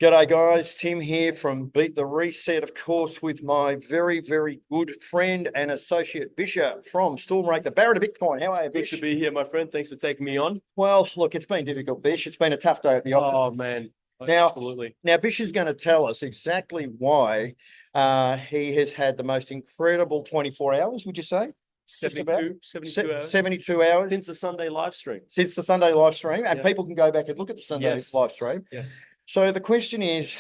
G'day, guys. Tim here from Beat the Reset, of course, with my very, very good friend and associate Bisher from Stormrake, the Baron of Bitcoin. How are you, Good to Bish? be here, my friend. Thanks for taking me on. Well, look, it's been difficult, Bish. It's been a tough day at the office. Oh man, Now, absolutely. now Bish is going to tell us exactly why he has had the most incredible 24 hours, would you say? Just about 72 hours 72 hours since the Sunday live stream. since the Sunday live stream, and Yeah. people can go back and look at the Sunday Yes. live stream. Yes. So the question is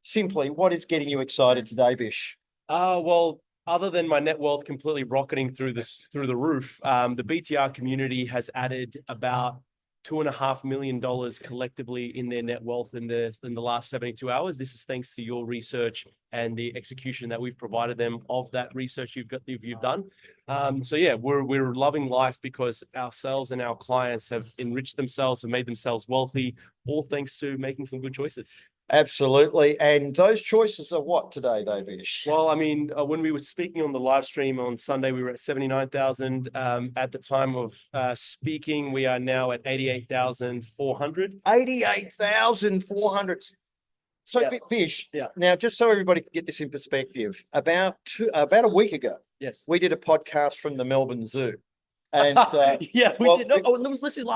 simply, what is getting you excited today, Bish? Well, other than my net wealth completely rocketing through the roof, the BTR community has added about $2.5 million collectively in their net wealth in the last 72 hours. This is thanks to your research and the execution that we've provided them of that research you've done. So yeah, we're loving life because ourselves and our clients have enriched themselves and made themselves wealthy, all thanks to making some good choices. Absolutely. And those choices are what today, though, Bish? Well, I mean, when we were speaking on the live stream on Sunday, we were at 79,000. At the time of speaking, we are now at 88,400. 88,400. So, Yeah. Bish, Yeah. now just so everybody can get this in perspective, about a week ago, Yes. we did a podcast from the Melbourne Zoo. And yeah, we well, did. No, it was literally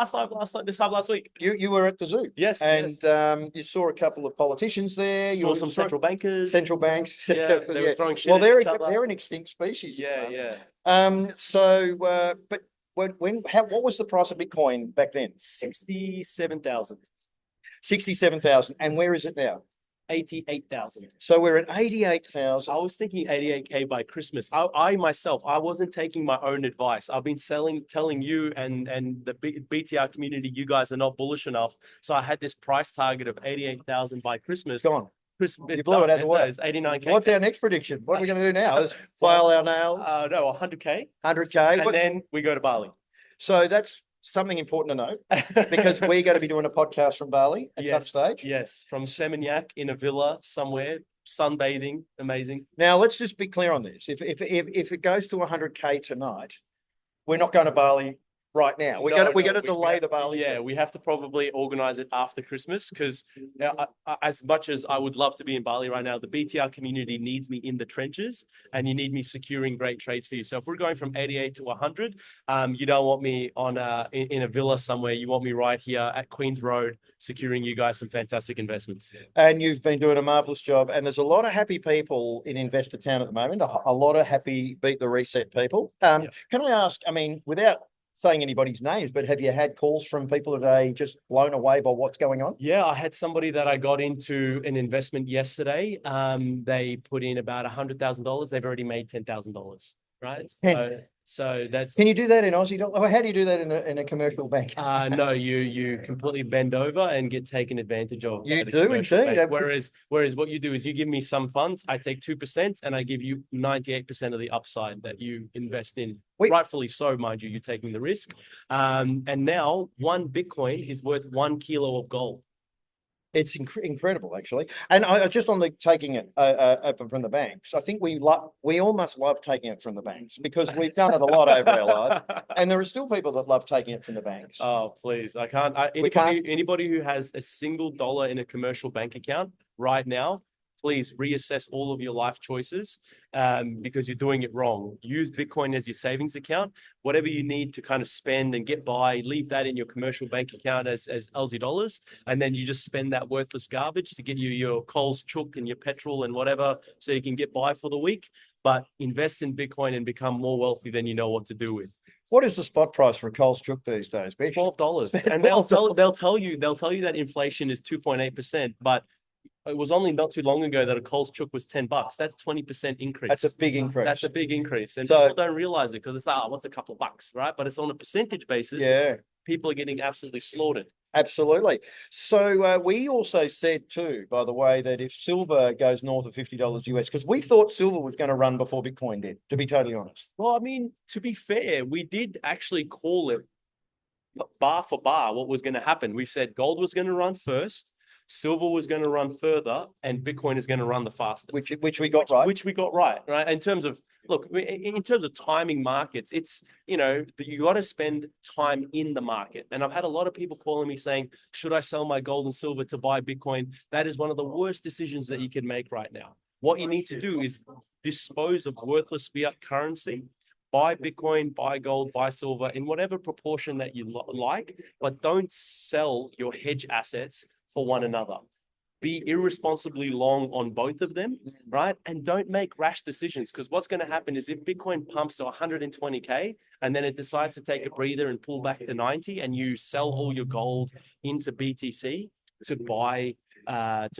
this time last week. you were at the zoo. Yes. And yes. you saw a couple of politicians there. You saw some central bankers. Central banks. Yeah, they were throwing shit Well, at each other. they're an extinct species. Yeah, yeah. But what was the price of Bitcoin back then? 67,000. 67,000. And where is it now? 88,000. So we're at 88,000. I was thinking 88K by Christmas. I myself, I wasn't taking my own advice. I've been telling you and the BTR community, you guys are not bullish enough. So I had this price target of 88,000 by Christmas. It's gone. You blew it out of the water. It's 89K. What's our next prediction? What are we going to do now? Let's file our nails. No, 100K. 100K. And then we go to Bali. So that's something important to note because we're going to be doing a podcast from Bali at some stage. Yes, from Seminyak in a villa somewhere, sunbathing, amazing. Now let's just be clear on this. If it goes to 100K tonight, we're not going to Bali right now. We're going to delay the Bali. Yeah, we have to probably organize it after Christmas because as much as I would love to be in Bali right now, the BTR community needs me in the trenches and you need me securing great trades for you. So if we're going from 88 to 100, you don't want me on in a villa somewhere. You want me right here at Queen's Road, securing you guys some fantastic investments. And you've been doing a marvelous job. And there's a lot of happy people in Investor Town at the moment, a lot of happy Beat the Reset people. Can I ask, I mean, without saying anybody's names, but have you had calls from people today just blown away by what's going on? Yeah, I had somebody that I got into an investment yesterday. They put in about $100,000. They've already made $10,000, right? So that's. Can you do that in Aussie dollars? How do you do that in a commercial bank? No, you completely bend over and get taken advantage of. You do indeed. Whereas what you do is you give me some funds, I take 2%, and I give you 98% of the upside that you invest in. Rightfully so, mind you, you're taking the risk. And now 1 Bitcoin is worth 1 kilo of gold. It's incredible, actually. And I just on the taking it from the banks, I think we almost love taking it from the banks because we've done it a lot over our life, and there are still people that love taking it from the banks. Oh, please! I can't. Anybody who has a single dollar in a commercial bank account right now, please reassess all of your life choices because you're doing it wrong. Use Bitcoin as your savings account. Whatever you need to kind of spend and get by, leave that in your commercial bank account as Aussie dollars. And then you just spend that worthless garbage to get you your Coles chook and your petrol and whatever so you can get by for the week. But invest in Bitcoin and become more wealthy than you know what to do with. What is the spot price for a Coles chook these days, Bitch? $12. And they'll tell you that inflation is 2.8%, but it was only not too long ago that a Coles chook was $10. That's 20% increase. That's a big increase. That's a big increase. And people don't realize it because it's like, what's a couple of bucks, right? But it's on a percentage basis. Yeah. People are getting absolutely slaughtered. Absolutely. So we also said too, by the way, that if silver goes north of $50 US, because we thought silver was going to run before Bitcoin did, to be totally honest. Well, I mean, to be fair, we did actually call it bar for bar what was going to happen. We said gold was going to run first. silver was going to run further and Bitcoin is going to run the fastest. Which we got right. Which we got right. In terms of, look, in terms of timing markets, it's, you got to spend time in the market. And I've had a lot of people calling me saying, should I sell my gold and silver to buy Bitcoin? That is one of the worst decisions that you can make right now. What you need to do is dispose of worthless fiat currency, buy Bitcoin, buy gold, buy silver in whatever proportion that you like, but don't sell your hedge assets for one another. Be irresponsibly long on both of them, right? And don't make rash decisions, because what's going to happen is if Bitcoin pumps to 120K and then it decides to take a breather and pull back to 90 and you sell all your gold into BTC to buy that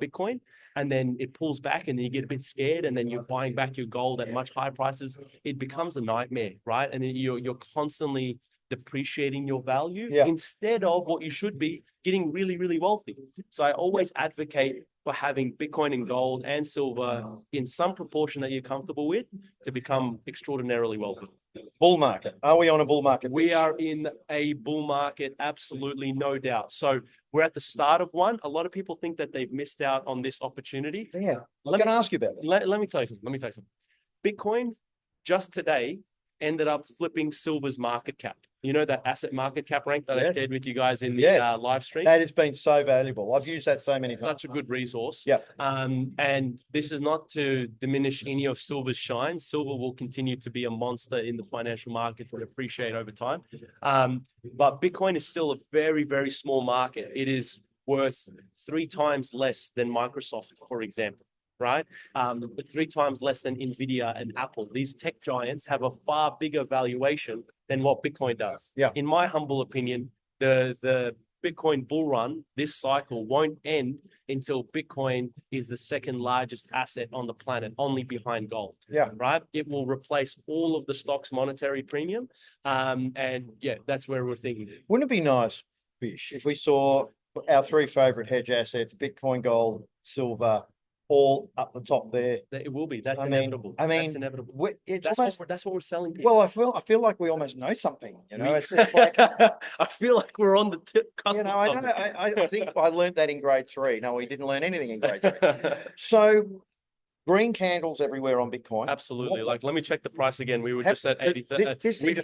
Bitcoin, and then it pulls back and then you get a bit scared and then you're buying back your gold at much higher prices, it becomes a nightmare, right? And then you're constantly depreciating your value instead of what you should be, getting really, really wealthy. So I always advocate for having Bitcoin and gold and silver in some proportion that you're comfortable with to become extraordinarily wealthy. Bull market. Are we on a bull market? We are in a bull market, absolutely, no doubt. So we're at the start of one. A lot of people think that they've missed out on this opportunity. Yeah, I'm going to ask you about that. Let me tell you something. Bitcoin just today ended up flipping silver's market cap. You know that asset market cap rank that I shared with you guys in the live stream? That has been so valuable. I've used that so many times. Such a good resource. Yeah. And this is not to diminish any of silver's shine. Silver will continue to be a monster in the financial markets and appreciate over time. But Bitcoin is still a very, very small market. It is worth 3 times less than Microsoft, for example. Right? But 3 times less than Nvidia and Apple. These tech giants have a far bigger valuation than what Bitcoin does. Yeah. In my humble opinion, the Bitcoin bull run this cycle won't end until Bitcoin is the second largest asset on the planet, only behind gold. Yeah. Right? It will replace all of the stock's monetary premium. And yeah, that's where we're thinking. Wouldn't it be nice, Bish, if we saw our 3 favorite hedge assets, Bitcoin, gold, silver, all up the top there? It will be. That's inevitable. That's inevitable. That's what we're selling people. Well, I feel like we almost know something. It's like I feel like we're on the tip. I think I learned that in grade 3. No, we didn't learn anything in grade 3. So green candles everywhere on Bitcoin. Absolutely. Let me check the price again. We were just at 80.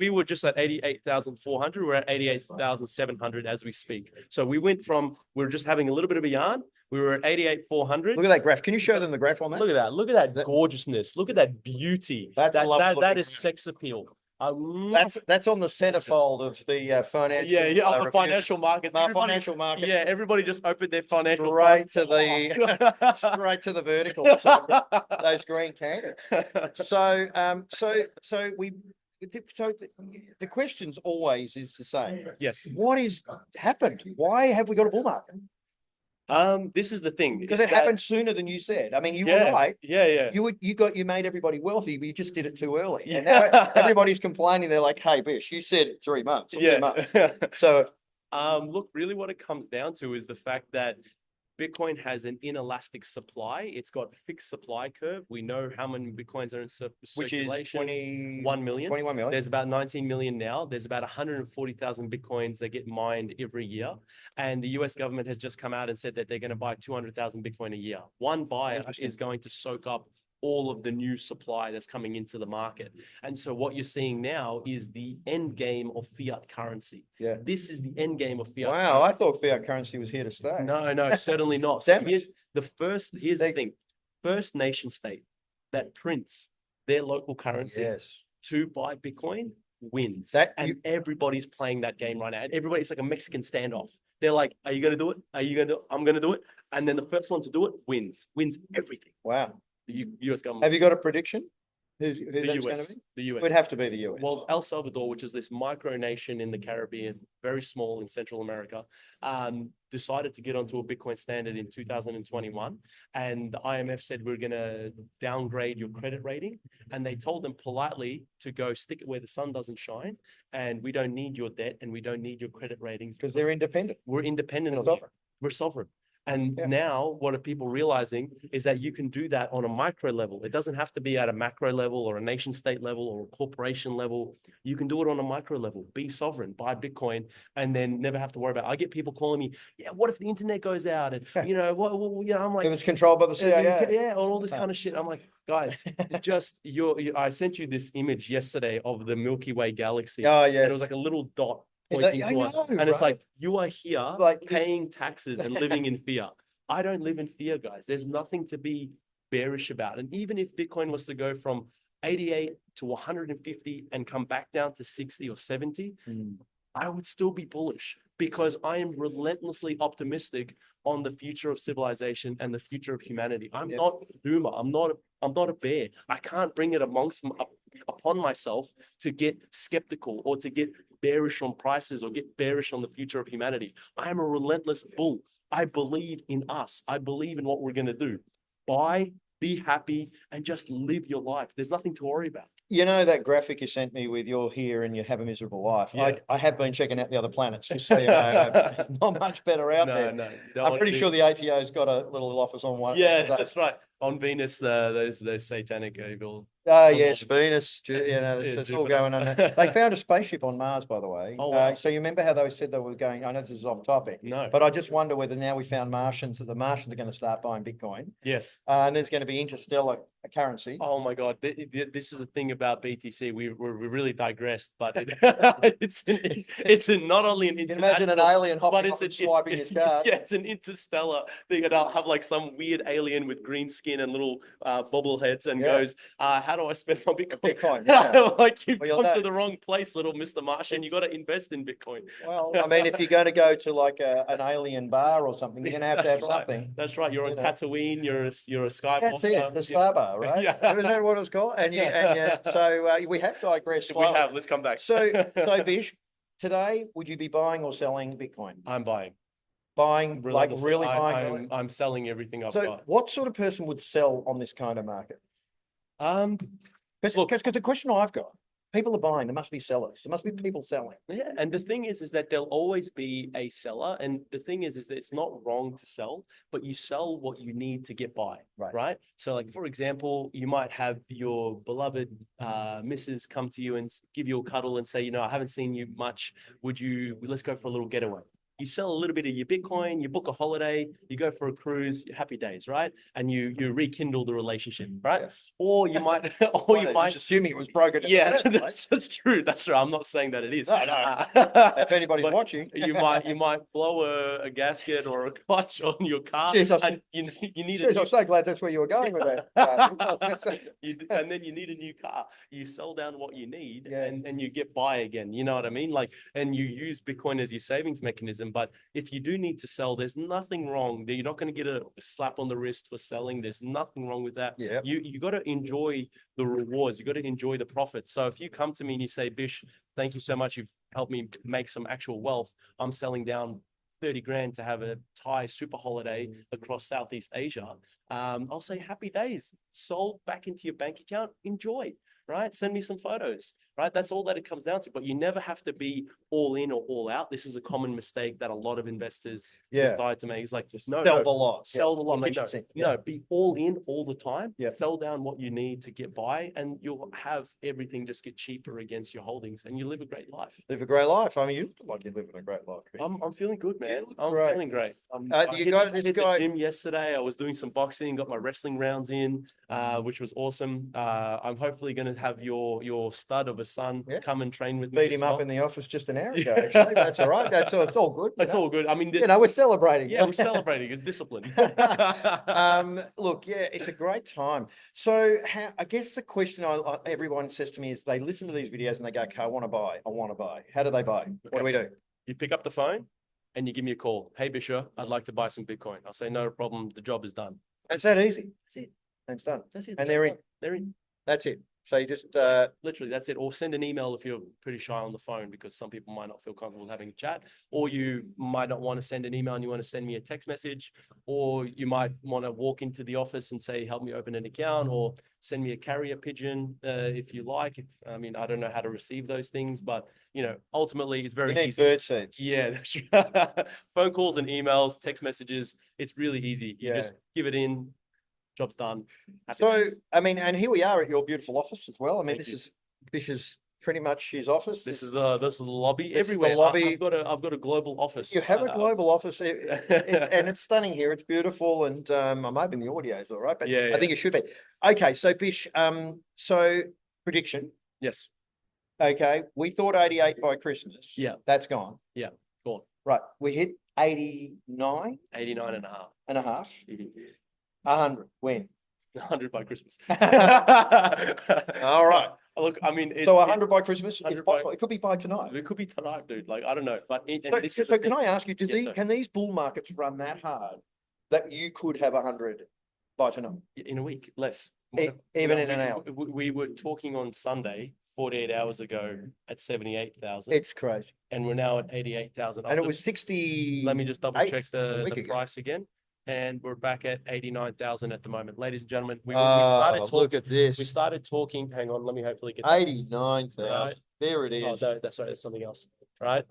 We were just at 88,400. We're at 88,700 as we speak. So we we're just having a little bit of a yarn. We were at 88,400. Look at that graph. Can you show them the graph on that? Look at that. Look at that gorgeousness. Look at that beauty. That is sex appeal. That's on the centerfold of the financial. Of the financial markets. Financial market. Yeah, everybody just opened their financial straight to the vertical. Those green candles. So the questions always is the same. Yes. What is happened? Why have we got a bull market? This is the thing, because it happened sooner than you said. I mean, you were right. Yeah. You made everybody wealthy, but you just did it too early. And now everybody's complaining. They're like, "Hey, Bish, you said 3 months." 2 months. So, look, really, what it comes down to is the fact that Bitcoin has an inelastic supply. It's got a fixed supply curve. We know how many Bitcoins are in circulation. Which is 21 million. 21 million. There's about 19 million now. There's about 140,000 Bitcoins that get mined every year. And the US government has just come out and said that they're going to buy 200,000 Bitcoin a year. One buyer is going to soak up all of the new supply that's coming into the market. And so what you're seeing now is the end game of fiat currency. Yeah. This is the end game of fiat. Wow, I thought fiat currency was here to stay. No, certainly not. Here's the thing. First nation state that prints their local currency to buy Bitcoin wins. Everybody's playing that game right now. And everybody's like a Mexican standoff. They're like, are you going to do it? Are you going to do it? I'm going to do it. And then the first one to do it wins everything. Wow. The US government. Have you got a prediction? Who that's the going US. to be? The US. It would have to be the US. Well, El Salvador, which is this micronation in the Caribbean, very small in Central America, decided to get onto a Bitcoin standard in 2021. And the IMF said, we're going to downgrade your credit rating. And they told them politely to go stick it where the sun doesn't shine. And we don't need your debt and we don't need your credit ratings. Because they're independent. We're independent of sovereign. We're sovereign. And now what are people realizing is that you can do that on a micro level. It doesn't have to be at a macro level or a nation state level or a corporation level. You can do it on a micro level. Be sovereign, buy Bitcoin, and then never have to worry about it. I get people calling me, yeah, what if the internet goes out? And I'm like, it was controlled by the CIA. Yeah, all this kind of shit. I'm like, guys, I sent you this image yesterday of the Milky Way galaxy. Oh, And yes. it was like a little dot pointing to us. And it's like, you are here paying taxes and living in fear. I don't live in fear, guys. There's nothing to be bearish about. And even if Bitcoin was to go from 88 to 150 and come back down to 60 or 70, I would still be bullish because I am relentlessly optimistic on the future of civilization and the future of humanity. I'm not a doomer. I'm not a bear. I can't bring it upon myself to get skeptical or to get bearish on prices or get bearish on the future of humanity. I am a relentless bull. I believe in us. I believe in what we're going to do. Buy, be happy, and just live your life. There's nothing to worry about. You know that graphic you sent me with you're here and you have a miserable life. Yeah. I have been checking out the other planets, just so you know. It's not much better out there. No. I'm pretty sure the ATO's got a little office on one. Yeah, that's right. On Venus, those satanic evil. Oh, yes, Venus. It's all going on there. They found a spaceship on Mars, by the way. Oh, wow. So you remember how they said they were going, I know this is off topic. No. But I just wonder whether now we found Martians, that the Martians are going to start buying Bitcoin. Yes. And there's going to be interstellar currency. Oh my God. This is the thing about BTC. We really digressed, but it's not only an international, imagine an alien hopping up and swiping his card. Yeah, it's an interstellar thing. And I'll have like some weird alien with green skin and little bobbleheads and goes, how do I spend my Bitcoin? Like you've come to the wrong place, little Mr. Martian. You got to invest in Bitcoin. Well, I mean, if you're going to go to like an alien bar or something, you're going to have something. That's right. You're on Tatooine. You're a Skywalker. That's it. The Star Bar, right? Yeah. Isn't that what it's called? So we have digressed. We have. Let's come back. So Bish, today, would you be buying or selling Bitcoin? I'm buying. Buying, like really buying? I'm selling everything I've got. So what sort of person would sell on this kind of market? Because the question I've got, people are buying, there must be sellers. There must be people selling. Yeah, and the thing is that there'll always be a seller. And the thing is that it's not wrong to sell, but you sell what you need to get by, right? So like, for example, you might have your beloved missus come to you and give you a cuddle and say, I haven't seen you much. Let's go for a little getaway. You sell a little bit of your Bitcoin, you book a holiday, you go for a cruise, happy days, right? And you rekindle the relationship, right? Yeah. Or you might, assuming it was broken. Yeah, that's true. That's right. I'm not saying that it is. No. If anybody's watching, you might blow a gasket or a clutch on your car. Yes, and you need. I'm so glad that's where you were going with that. And then you need a new car. You sell down what you need, and you get by again. You know what I mean? Like, and you use Bitcoin as your savings mechanism. But if you do need to sell, there's nothing wrong. You're not going to get a slap on the wrist for selling. There's nothing wrong with that. Yeah. You got to enjoy the rewards. You got to enjoy the profits. So if you come to me and you say, Bish, thank you so much. You've helped me make some actual wealth. I'm selling down 30 grand to have a Thai super holiday across Southeast Asia. I'll say happy days. Sold back into your bank account. Enjoy. Right? Send me some photos, right? That's all that it comes down to. But you never have to be all in or all out. This is a common mistake that a lot of investors decide to make. It's like, sell the lot. Sell the lot. Like, be all in all the time. Sell down what you need to get by, and you'll have everything just get cheaper against your holdings, and you live a great life. Live a great life. I mean, you look like you're living a great life. I'm feeling good, man. I'm feeling great. You got this guy. The gym yesterday. I was doing some boxing, got my wrestling rounds in, which was awesome. I'm hopefully going to have your stud of a son come and train with me. Beat him up in the office just an hour ago. Actually, that's all right. It's all good. It's all good. I mean, we're celebrating. Yeah, we're celebrating. It's discipline. Look, it's a great time. So, I guess the question everyone says to me is they listen to these videos and they go, "Okay, I want to buy. How do they buy? What do we do?" You pick up the phone and you give me a call. Hey, Bisher, I'd like to buy some Bitcoin. I'll say, no problem. The job is done. It's that easy. That's it. And it's done. That's it. And they're in. They're in. That's it. So you just literally, that's it. Or send an email if you're pretty shy on the phone, because some people might not feel comfortable having a chat, or you might not want to send an email and you want to send me a text message, or you might want to walk into the office and say, help me open an account, or send me a carrier pigeon if you like. I mean, I don't know how to receive those things, but ultimately it's very you need easy. bird seeds. Yeah, that's right. Phone calls and emails, text messages. It's really easy. You just give it in, job's done. Happy So, days. I mean, and here we are at your beautiful office as well. I mean, Thank you. this is pretty much his office. This is the lobby This is the everywhere. lobby. I've got a global office. You have a global office, and it's stunning here. It's beautiful, and I'm hoping the audio is all right, but Yeah, I think it should be. Okay, so Bish, so prediction. Yes. Okay, we thought 88 by Christmas. Yeah. That's gone. Yeah, gone. Right, we hit 89 89 and a half. and a half. Mhm. 100. When? 100 by Christmas. All right. Look, I mean, So 100 by Christmas. 100 It could be by tonight. it could be tonight, dude. Like, I don't know. But So can I ask you, Yes, sir. can these bull markets run that hard that you could have 100 by tonight? in a week, less. Even in an hour? We were talking on Sunday, 48 hours ago, at 78,000. It's crazy. And we're now at 88,000. And it was 60. Let me just double check a week the ago. price again. And we're back at 89,000 at the moment. Ladies and gentlemen, we Oh, started talking. look at this. We started talking. Hang on, let me hopefully get 89,000. Right. There it Oh, is. no, that's right. That's something else. Right?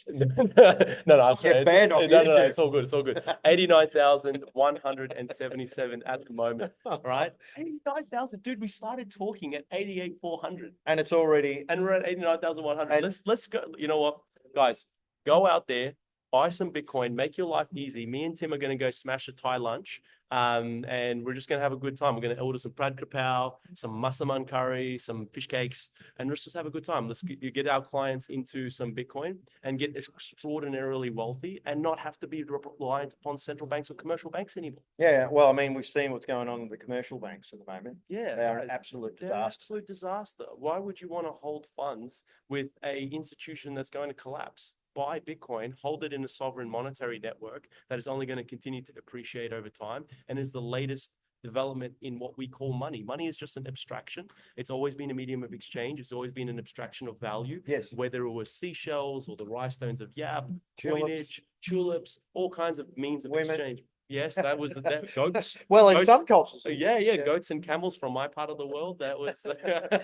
No, I'm sorry. banned off No, YouTube. it's all good. It's all good. 89,177 at the moment. Right? 89,000, dude. We started talking at 88,400. And it's already. And we're at 89,100. And- Let's go. You know what, guys? Go out there, buy some Bitcoin, make your life easy. Me and Tim are going to go smash a Thai lunch. And we're just going to have a good time. We're going to order some Prad Kapow, some Massaman curry, some fish cakes, and let's just have a good time. Let's get our clients into some Bitcoin and get extraordinarily wealthy and not have to be reliant upon central banks or commercial banks anymore. Yeah, well, I mean, we've seen what's going on with the commercial banks at the moment. Yeah. They are an absolute disaster. Absolute disaster. Why would you want to hold funds with a institution that's going to collapse? Buy Bitcoin, hold it in a sovereign monetary network that is only going to continue to appreciate over time and is the latest development in what we call money. Money is just an abstraction. It's always been a medium of exchange. It's always been an abstraction of value. Yes. Whether it was seashells or the rhinestones of Yap, Tulips. coinage, tulips, all kinds of means of Women. exchange. Yes, that was that. Goats. Well, in Goats- some cultures. Yeah, goats and camels from my part of the world. That was.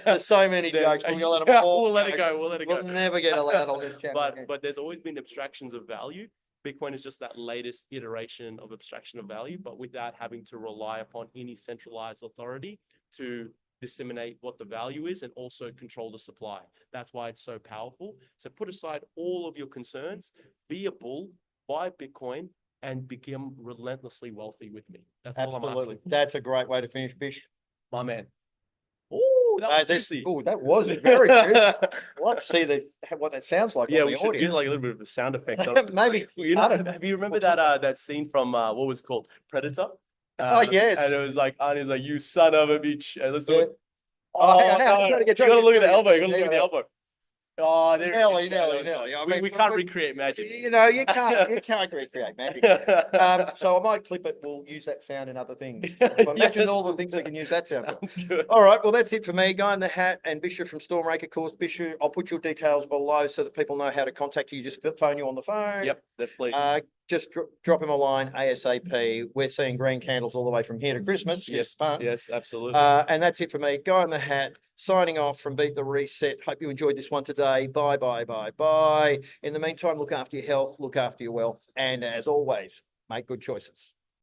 There's so many jokes. We're gonna let them all. We'll let it go. We'll let it go. We'll never get allowed on this channel. again. But there's always been abstractions of value. Bitcoin is just that latest iteration of abstraction of value, but without having to rely upon any centralized authority to disseminate what the value is and also control the supply. That's why it's so powerful. So put aside all of your concerns, be a bull, buy Bitcoin, and become relentlessly wealthy with me. That's all I'm Absolutely. asking. That's a great way to finish, Bish. My man. Oh, that was juicy. Oh, that was very juicy. I'd like to see what that sounds like Yeah, on we the should audio. get like a little bit of a sound effect on it. Maybe. You I know, don't- have you remember that scene from what was it called? Predator? Oh, yes. And it was like Arnie's like, you son of a bitch. And let's do Yeah. it. Oh, hang on, hang on. no, Trying to get- you gotta look at the trying elbow. to You gotta get- look at the yeah. elbow. Oh, there Nelly, it is. Nelly. I We mean, can't recreate magic. You know, you can't recreate magic. So I might clip it. We'll use that sound in other things. Imagine all the things we can use that sound for. Sounds good. All right, well, that's it for me. Guy in the Hat and Bisher from Stormrake, of course. Bisher, I'll put your details below so that people know how to contact you. Just phone you on the phone. Yep, that's please. Just drop him a line ASAP. We're seeing green candles all the way from here to Christmas. Yes, It's fun. yes, absolutely. And that's it for me. Guy in the Hat, signing off from Beat the Reset. Hope you enjoyed this one today. Bye, bye, bye, bye. In the meantime, look after your health, look after your wealth, and as always, make good choices.